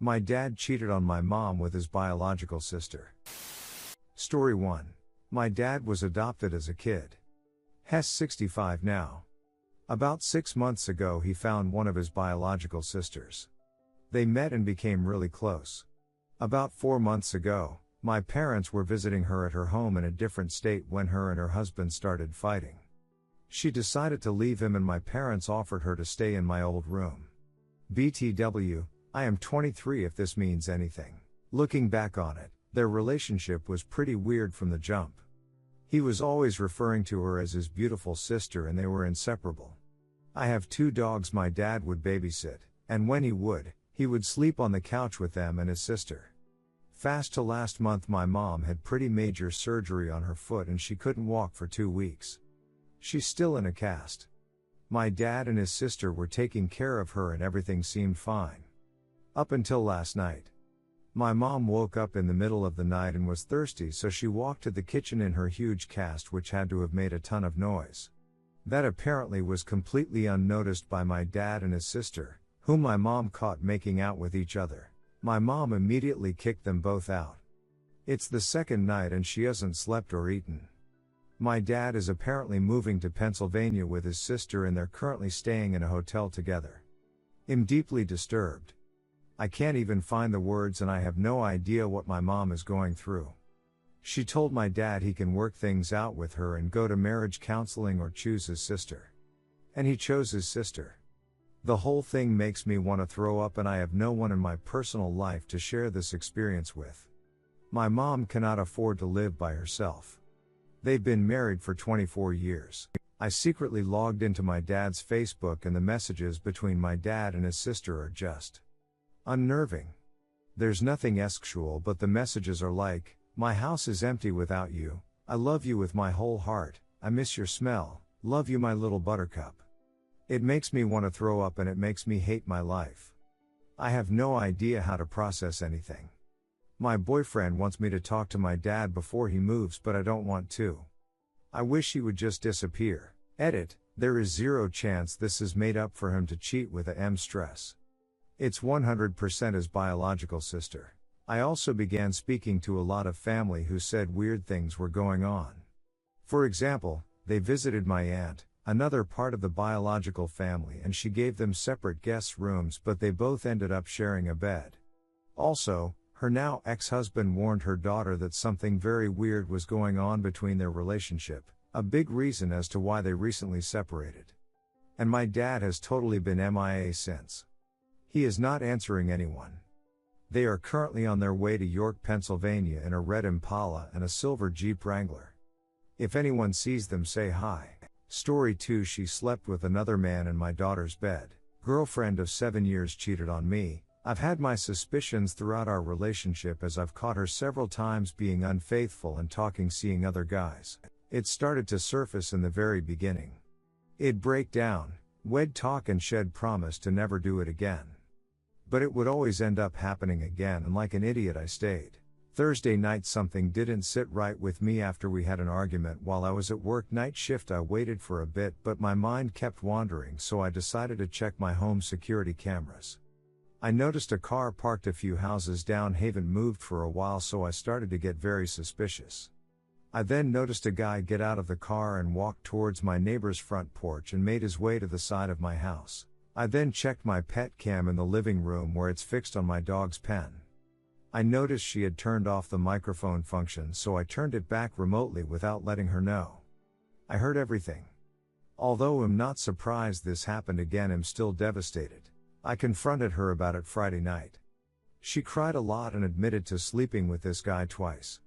My dad cheated on my mom with his biological sister. Story 1. My dad was adopted as a kid. He's 65 now. About 6 months ago he found one of his biological sisters. They met and became really close. About 4 months ago, my parents were visiting her at her home in a different state when her and her husband started fighting. She decided to leave him and my parents offered her to stay in my old room. BTW, I am 23 if this means anything. Looking back on it, their relationship was pretty weird from the jump. He was always referring to her as his beautiful sister and they were inseparable. I have 2 dogs my dad would babysit, and when he would sleep on the couch with them and his sister. Fast to last month my mom had pretty major surgery on her foot and she couldn't walk for 2 weeks. She's still in a cast. My dad and his sister were taking care of her and everything seemed fine. Up until last night. My mom woke up in the middle of the night and was thirsty so she walked to the kitchen in her huge cast which had to have made a ton of noise. That apparently was completely unnoticed by my dad and his sister, whom my mom caught making out with each other. My mom immediately kicked them both out. It's the second night and she hasn't slept or eaten. My dad is apparently moving to Pennsylvania with his sister and they're currently staying in a hotel together. I'm deeply disturbed. I can't even find the words and I have no idea what my mom is going through. She told my dad he can work things out with her and go to marriage counseling or choose his sister. And he chose his sister. The whole thing makes me want to throw up and I have no one in my personal life to share this experience with. My mom cannot afford to live by herself. They've been married for 24 years. I secretly logged into my dad's Facebook and the messages between my dad and his sister are just unnerving. There's nothing sexual but the messages are like, my house is empty without you, I love you with my whole heart, I miss your smell, love you my little buttercup. It makes me want to throw up and it makes me hate my life. I have no idea how to process anything. My boyfriend wants me to talk to my dad before he moves but I don't want to. I wish he would just disappear. Edit, there is 0 chance this is made up for him to cheat with a stress. It's 100% his biological sister. I also began speaking to a lot of family who said weird things were going on. For example, they visited my aunt, another part of the biological family, and she gave them separate guest rooms but they both ended up sharing a bed. Also, her now ex-husband warned her daughter that something very weird was going on between their relationship, a big reason as to why they recently separated. And my dad has totally been MIA since. He is not answering anyone. They are currently on their way to York, Pennsylvania in a red Impala and a silver Jeep Wrangler. If anyone sees them say hi. Story 2. She slept with another man in my daughter's bed. Girlfriend of 7 years cheated on me. I've had my suspicions throughout our relationship as I've caught her several times being unfaithful and seeing other guys. It started to surface in the very beginning. It'd break down, we'd talk and she'd promise to never do it again. But it would always end up happening again and like an idiot I stayed. Thursday night something didn't sit right with me after we had an argument while I was at work night shift. I waited for a bit but my mind kept wandering so I decided to check my home security cameras. I noticed a car parked a few houses down, haven't moved for a while so I started to get very suspicious. I then noticed a guy get out of the car and walk towards my neighbor's front porch and made his way to the side of my house. I then checked my pet cam in the living room where it's fixed on my dog's pen. I noticed she had turned off the microphone function so I turned it back remotely without letting her know. I heard everything. Although I'm not surprised this happened again, I'm still devastated. I confronted her about it Friday night. She cried a lot and admitted to sleeping with this guy twice.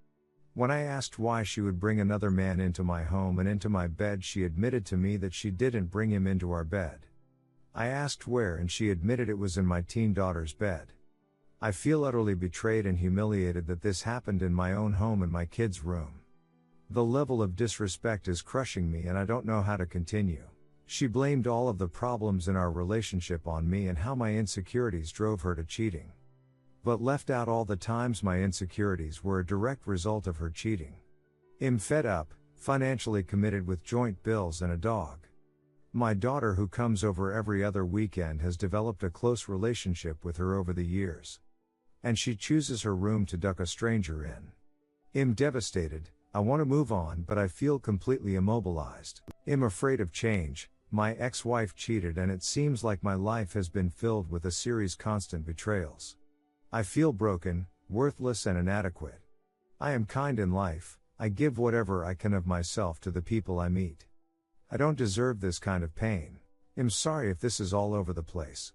When I asked why she would bring another man into my home and into my bed, she admitted to me that she didn't bring him into our bed. I asked where and she admitted it was in my teen daughter's bed. I feel utterly betrayed and humiliated that this happened in my own home in my kid's room. The level of disrespect is crushing me and I don't know how to continue. She blamed all of the problems in our relationship on me and how my insecurities drove her to cheating. But left out all the times my insecurities were a direct result of her cheating. I'm fed up, financially committed with joint bills and a dog. My daughter, who comes over every other weekend, has developed a close relationship with her over the years. and she chooses her room to duck a stranger in. I'm devastated, I want to move on but I feel completely immobilized. I'm afraid of change, my ex-wife cheated and it seems like my life has been filled with a series constant betrayals. I feel broken, worthless and inadequate. I am kind in life, I give whatever I can of myself to the people I meet. I don't deserve this kind of pain. I'm sorry if this is all over the place.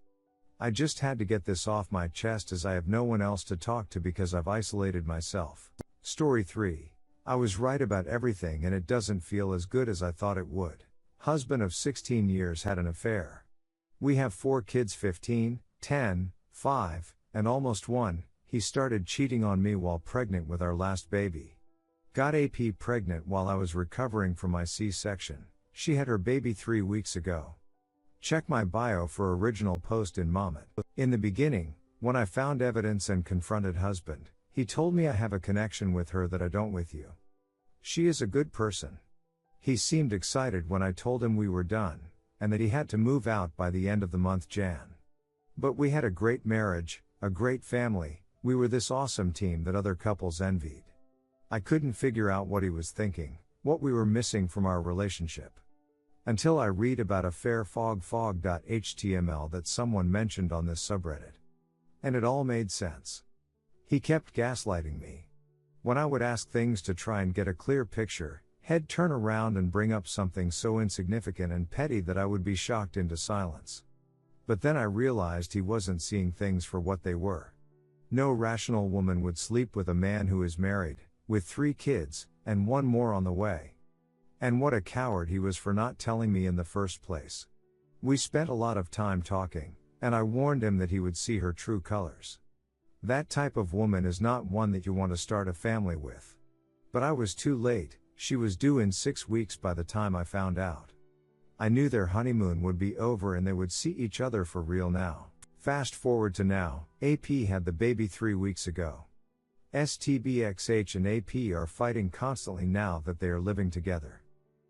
I just had to get this off my chest as I have no one else to talk to because I've isolated myself. Story 3. I was right about everything and it doesn't feel as good as I thought it would. Husband of 16 years had an affair. We have 4 kids 15, 10, 5, and almost 1. He started cheating on me while pregnant with our last baby. Got AP pregnant while I was recovering from my C-section. She had her baby 3 weeks ago. Check my bio for original post in Moment. In the beginning, when I found evidence and confronted husband, he told me I have a connection with her that I don't with you. She is a good person. He seemed excited when I told him we were done, and that he had to move out by the end of the month Jan. But we had a great marriage, a great family, we were this awesome team that other couples envied. I couldn't figure out what he was thinking, what we were missing from our relationship. Until I read about a fairfog.html that someone mentioned on this subreddit. And it all made sense. He kept gaslighting me. When I would ask things to try and get a clear picture, he'd turn around and bring up something so insignificant and petty that I would be shocked into silence. But then I realized he wasn't seeing things for what they were. No rational woman would sleep with a man who is married, with 3 kids, and 1 more on the way. And what a coward he was for not telling me in the first place. We spent a lot of time talking, and I warned him that he would see her true colors. That type of woman is not one that you want to start a family with. But I was too late, she was due in 6 weeks by the time I found out. I knew their honeymoon would be over and they would see each other for real now. Fast forward to now, AP had the baby 3 weeks ago. STBXH and AP are fighting constantly now that they are living together.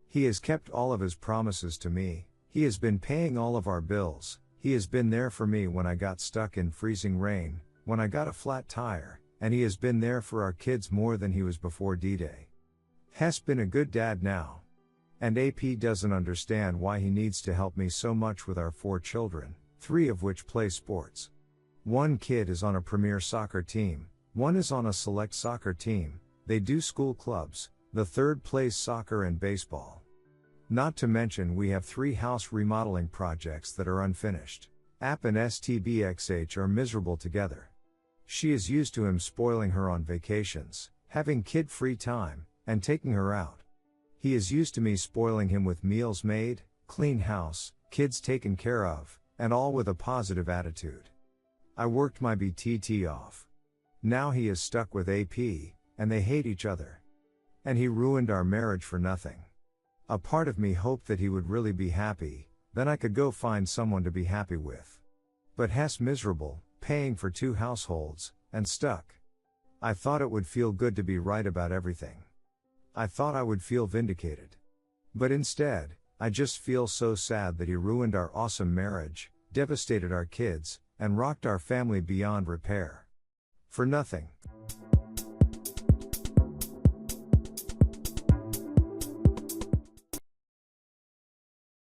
He has kept all of his promises to me, he has been paying all of our bills, he has been there for me when I got stuck in freezing rain, when I got a flat tire, and he has been there for our kids more than he was before D-Day. Has been a good dad now. And AP doesn't understand why he needs to help me so much with our 4 children, 3 of which play sports. 1 kid is on a premier soccer team, 1 is on a select soccer team, they do school clubs, the 3rd plays soccer and baseball. Not to mention we have 3 house remodeling projects that are unfinished. AP and STBXH are miserable together. She is used to him spoiling her on vacations, having kid-free time, and taking her out. He is used to me spoiling him with meals made, clean house, kids taken care of, and all with a positive attitude. I worked my BTT off. Now he is stuck with AP, and they hate each other. And he ruined our marriage for nothing. A part of me hoped that he would really be happy, then I could go find someone to be happy with. But Hess miserable, paying for 2 households, and stuck. I thought it would feel good to be right about everything. I thought I would feel vindicated. But instead, I just feel so sad that he ruined our awesome marriage, devastated our kids, and rocked our family beyond repair. For nothing.